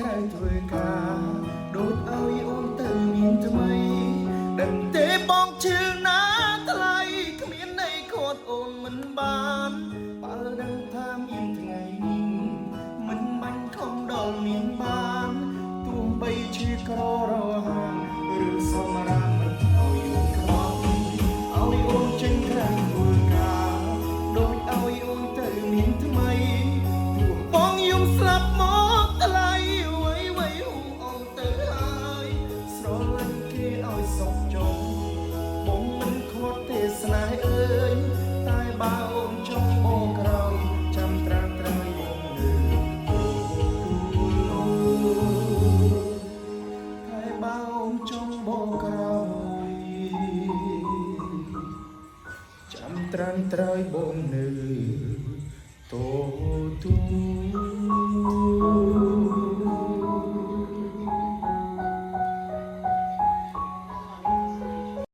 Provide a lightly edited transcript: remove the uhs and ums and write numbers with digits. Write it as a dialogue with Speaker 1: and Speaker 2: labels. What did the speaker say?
Speaker 1: ក្រៅធ្វើការដូចឲ្យអូនទៅមានថ្មីដឹងទេបងឈឺណាថ្លៃគ្មានន័យខត់អូនមិនបានបើដឹងថាមានថ្ងៃនេះមិនបាញ់ខំដល់មានបានទោះបីជាក្ររហានឬសមរាមមិនឲ្យអូនខ្វល់ឲ្យអូនចេញក្រៅធ្វើការដូចឲ្យអូនទៅមានថ្មីទោះបងយំស្លាប់មកថ្លៃអ្វីអ្វីអូនទៅហើយស្រលាញ់គេឲ្យសុខចុងបងមិនខត់ទេសនាអើយតែបើអូនចង់បោក្រោយចាំត្រាំត្រៃបងនៅតែបើអូនចង់បោក្រោយចាំត្រាំត្រៃបងនៅតូ